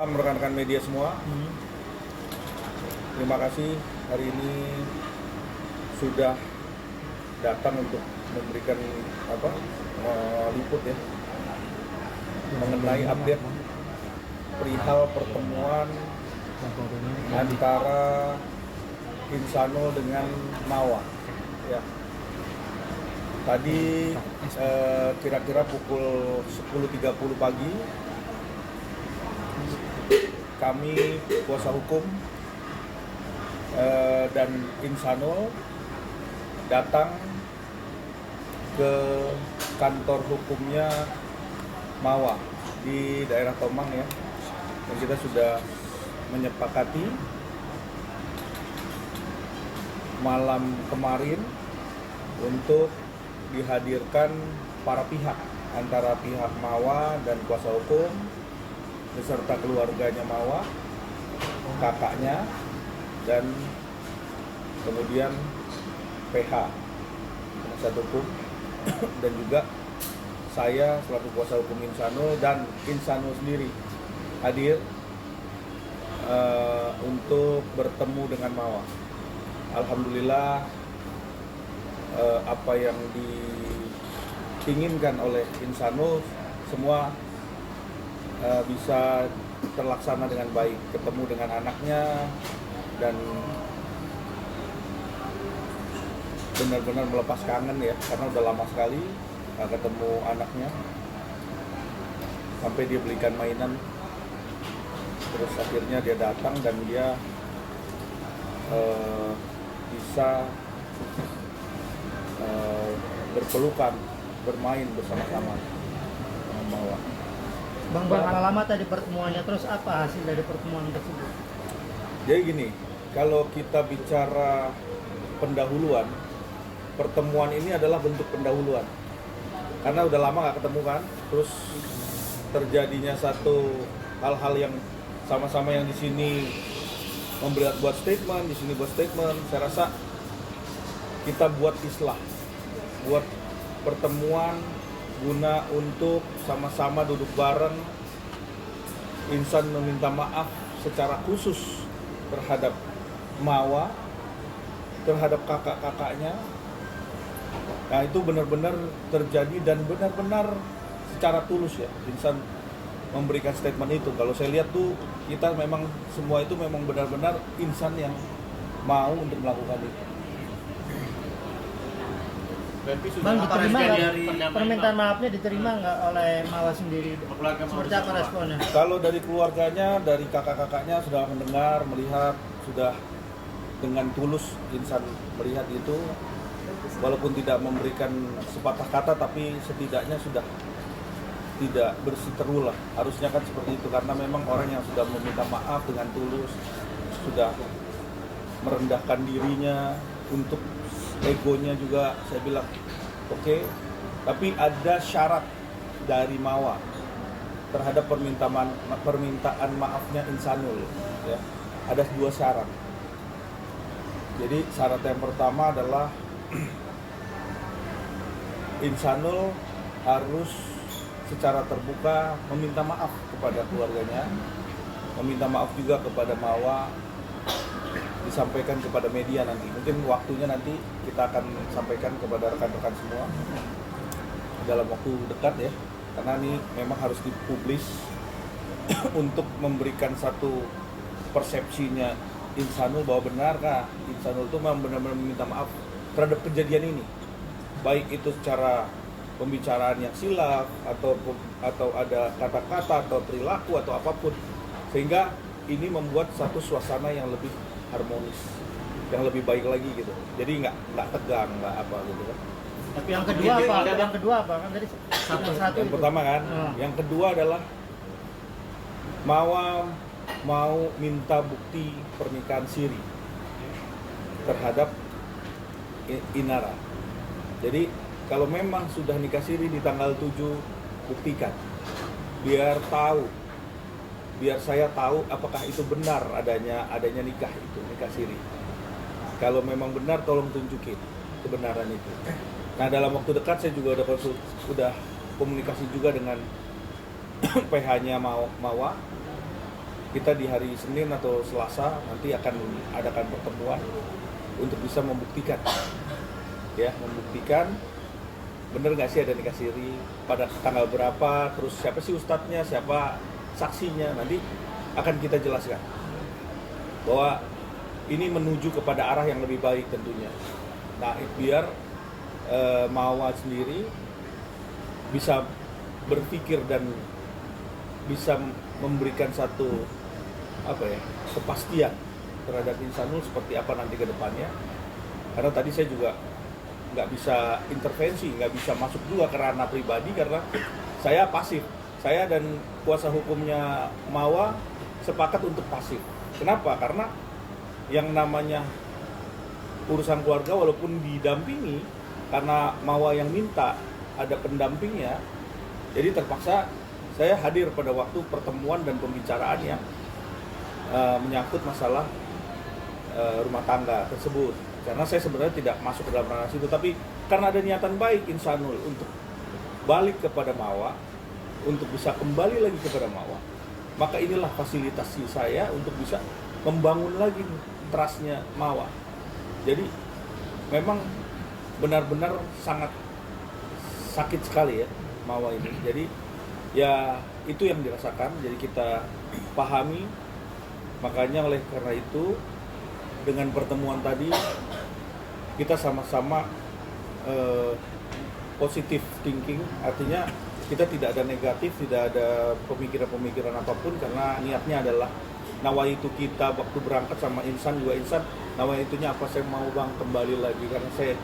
Rekan-rekan media semua, terima kasih hari ini sudah datang untuk memberikan liput ya mengenai update perihal pertemuan antara Insanul dengan Mawa. Ya. Tadi kira-kira pukul 10.30 pagi kami kuasa hukum dan Insanul datang ke kantor hukumnya Mawa di daerah Tomang ya, dan kita sudah menyepakati malam kemarin untuk dihadirkan para pihak, antara pihak Mawa dan kuasa hukum beserta keluarganya Mawa, kakaknya, dan kemudian PH penasihat hukum dan juga saya selaku kuasa hukum Insanul dan Insanul sendiri hadir untuk bertemu dengan Mawa. Alhamdulillah apa yang diinginkan oleh Insanul semua bisa terlaksana dengan baik, ketemu dengan anaknya dan benar-benar melepas kangen ya, karena udah lama sekali ketemu anaknya, sampai dia belikan mainan, terus akhirnya dia datang dan dia bisa berpelukan, bermain bersama-sama dengan Mawa. Bang, berapa lama tadi pertemuannya, terus apa hasil dari pertemuan tersebut? Jadi gini, kalau kita bicara pendahuluan, pertemuan ini adalah bentuk pendahuluan. Karena udah lama nggak ketemu kan, terus terjadinya satu hal-hal yang sama-sama yang di sini buat statement, di sini buat statement. Saya rasa kita buat islah, buat pertemuan guna untuk sama-sama duduk bareng. Insan meminta maaf secara khusus terhadap Mawa, terhadap kakak-kakaknya. Nah itu benar-benar terjadi dan benar-benar secara tulus ya Insan memberikan statement itu. Kalau saya lihat tuh kita memang semua itu memang benar-benar Insan yang mau untuk melakukan itu. Bang, diterima nggak permintaan maafnya, diterima nggak oleh Mawa sendiri? Seperti apa responnya? Kalau dari keluarganya, dari kakak-kakaknya sudah mendengar, melihat, sudah dengan tulus Insan melihat itu, walaupun tidak memberikan sepatah kata, tapi setidaknya sudah tidak bersiteru lah. Harusnya kan seperti itu, karena memang orang yang sudah meminta maaf dengan tulus, sudah merendahkan dirinya untuk egonya juga, saya bilang oke. Tapi ada syarat dari Mawa terhadap permintaan maafnya Insanul ya. Ada 2 syarat. Jadi syarat yang pertama adalah Insanul harus secara terbuka meminta maaf kepada keluarganya, meminta maaf juga kepada Mawa, disampaikan kepada media nanti. Mungkin waktunya nanti kita akan sampaikan kepada rekan-rekan semua dalam waktu dekat ya, karena ini memang harus dipublis untuk memberikan satu persepsinya Insanul bahwa benarkah Insanul itu memang benar-benar meminta maaf terhadap kejadian ini, baik itu secara pembicaraan yang silap atau ada kata-kata atau perilaku atau apapun, sehingga ini membuat satu suasana yang lebih harmonis, yang lebih baik lagi gitu. Jadi nggak tegang, nggak apa gitu kan. Tapi yang kedua apa? Yang kedua apa? Kan tadi satu yang pertama kan. Yang kedua adalah Mawa mau minta bukti pernikahan siri terhadap Inara. Jadi kalau memang sudah nikah siri di tanggal 7, buktikan. Biar saya tahu apakah itu benar adanya nikah itu, nikah siri. Kalau memang benar, tolong tunjukin kebenaran itu. Nah dalam waktu dekat saya juga udah komunikasi juga dengan PH-nya Mawa kita di hari Senin atau Selasa nanti akan adakan pertemuan untuk bisa membuktikan, ya, membuktikan bener nggak sih ada nikah siri, pada tanggal berapa, terus siapa sih ustadznya, siapa saksinya, nanti akan kita jelaskan bahwa ini menuju kepada arah yang lebih baik tentunya. Nah, biar Mawa sendiri bisa berpikir dan bisa memberikan satu kepastian terhadap Insanul seperti apa nanti ke depannya. Karena tadi saya juga nggak bisa intervensi, nggak bisa masuk juga ke ranah pribadi karena saya pasif. Saya dan kuasa hukumnya Mawa sepakat untuk pasif. Kenapa? Karena yang namanya urusan keluarga walaupun didampingi, karena Mawa yang minta ada pendampingnya, jadi terpaksa saya hadir pada waktu pertemuan dan pembicaraan yang menyangkut masalah rumah tangga tersebut. Karena saya sebenarnya tidak masuk ke dalam ranah situ, tapi karena ada niatan baik Insanul untuk balik kepada Mawa, untuk bisa kembali lagi kepada Mawa, maka inilah fasilitasi saya untuk bisa membangun lagi trustnya Mawa. Jadi memang benar-benar sangat sakit sekali ya Mawa ini. Jadi ya itu yang dirasakan, jadi kita pahami. Makanya oleh karena itu dengan pertemuan tadi kita sama-sama positive thinking, artinya kita tidak ada negatif, tidak ada pemikiran-pemikiran apapun, karena niatnya adalah nawaitu kita waktu berangkat sama Insan juga Insan, nawaitunya apa, saya mau bang kembali lagi karena saya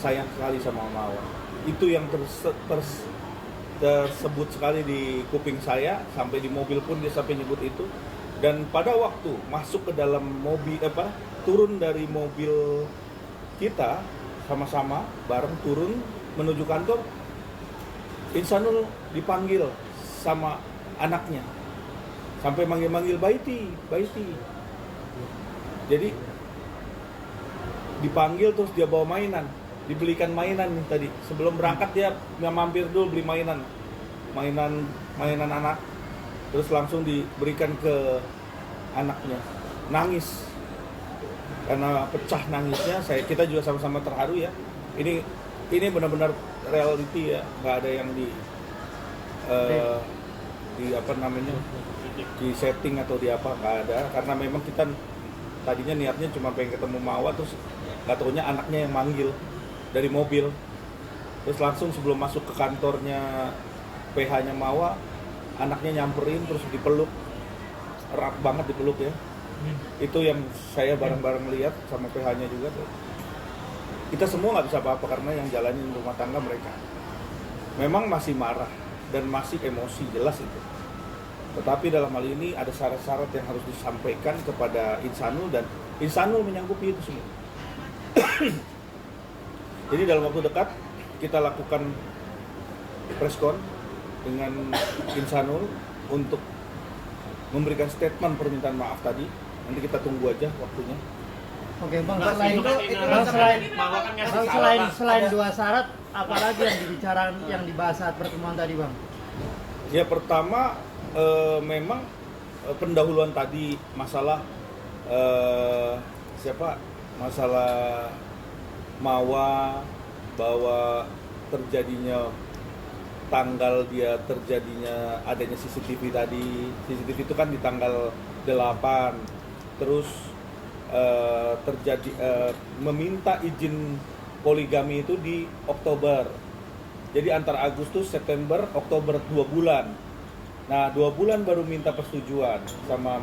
sayang sekali sama Mawa. Itu yang tersebut sekali di kuping saya, sampai di mobil pun dia sampai nyebut itu. Dan pada waktu masuk ke dalam mobil, turun dari mobil kita sama-sama bareng turun menuju kantor, Insanul dipanggil sama anaknya sampai manggil-manggil Baiti. Jadi dipanggil terus dia bawa mainan, dibelikan mainan nih tadi. Sebelum berangkat dia mampir dulu beli mainan anak. Terus langsung diberikan ke anaknya, nangis karena pecah nangisnya. Kita juga sama-sama terharu ya. Ini benar-benar reality ya, nggak ada yang di setting atau di apa, nggak ada. Karena memang kita tadinya niatnya cuma pengen ketemu Mawa, terus nggak taunya anaknya yang manggil dari mobil. Terus langsung sebelum masuk ke kantornya PH-nya Mawa, anaknya nyamperin terus dipeluk, erat banget dipeluk ya. Itu yang saya bareng-bareng lihat sama PH-nya juga tuh. Kita semua nggak bisa apa-apa karena yang jalanin rumah tangga mereka. Memang masih marah dan masih emosi, jelas itu. Tetapi dalam hal ini ada syarat-syarat yang harus disampaikan kepada Insanul dan Insanul menyanggupi itu semua. Jadi dalam waktu dekat kita lakukan preskon dengan Insanul untuk memberikan statement permintaan maaf tadi. Nanti kita tunggu aja waktunya. Oke bang, selain dua syarat, apa lagi yang dibicarakan, yang dibahas saat pertemuan tadi bang? Ya pertama memang pendahuluan tadi masalah masalah Mawa, bahwa terjadinya tanggal dia terjadinya adanya CCTV tadi. CCTV itu kan di tanggal 8. Terus terjadi meminta izin poligami itu di Oktober. Jadi antara Agustus, September, Oktober 2 bulan. Nah, 2 bulan baru minta persetujuan sama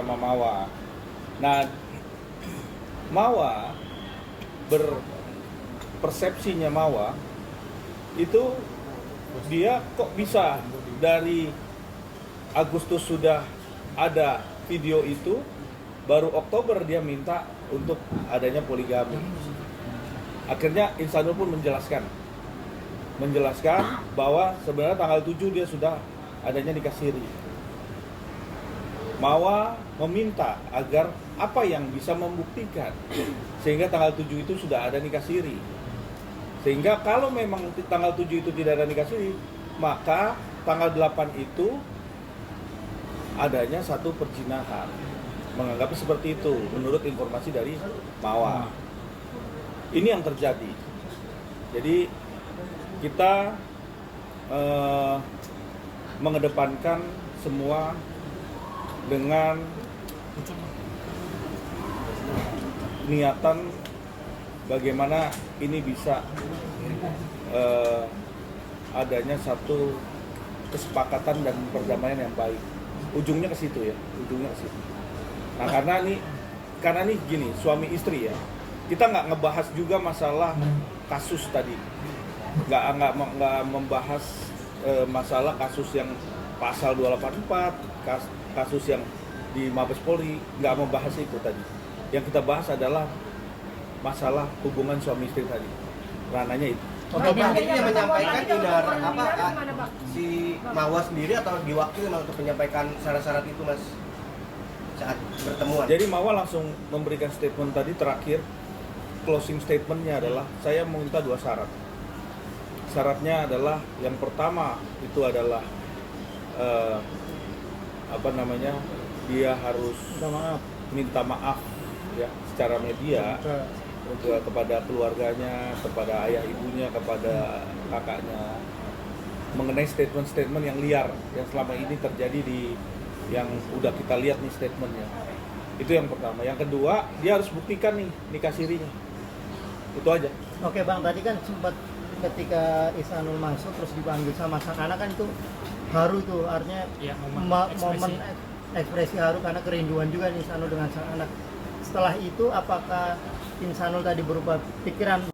Mawa. Nah, Mawa persepsinya Mawa itu dia kok bisa dari Agustus sudah ada video itu, baru Oktober dia minta untuk adanya poligami. Akhirnya Insanul pun menjelaskan bahwa sebenarnya tanggal 7 dia sudah adanya nikah siri. Mawa meminta agar apa yang bisa membuktikan sehingga tanggal 7 itu sudah ada nikah siri. Sehingga kalau memang tanggal 7 itu tidak ada nikah siri, maka tanggal 8 itu adanya satu perzinahan. Menganggapnya seperti itu menurut informasi dari Mawa. Ini yang terjadi. Jadi kita mengedepankan semua dengan niatan bagaimana ini bisa adanya satu kesepakatan dan perdamaian yang baik. Ujungnya ke situ ya, ujungnya ke situ. Nah karena nih gini, suami istri ya, kita nggak ngebahas juga masalah kasus tadi, nggak membahas masalah kasus yang pasal 284, kasus yang di Mabes Polri, nggak membahas itu tadi. Yang kita bahas adalah masalah hubungan suami istri tadi, ranahnya itu. Oke, Bang, ini yang menyampaikan si Mawa sendiri atau diwakili untuk menyampaikan syarat-syarat itu, Mas, saat pertemuan? Jadi Mawa langsung memberikan statement tadi terakhir, closing statementnya adalah saya meminta 2 syarat. Syaratnya adalah yang pertama itu adalah dia harus minta maaf ya secara media kepada keluarganya, kepada ayah ibunya, kepada kakaknya mengenai statement-statement yang liar yang selama ini terjadi di yang udah kita lihat nih statementnya. Itu yang pertama. Yang kedua, dia harus buktikan nih nikah sirinya. Itu aja. Oke Bang, tadi kan sempat ketika Ihsanul masuk terus dipanggil sama sang anak kan itu haru tuh, artinya ya, momen ekspresi haru karena kerinduan juga nih Ihsanul dengan sang anak. Setelah itu apakah Ihsanul tadi berubah pikiran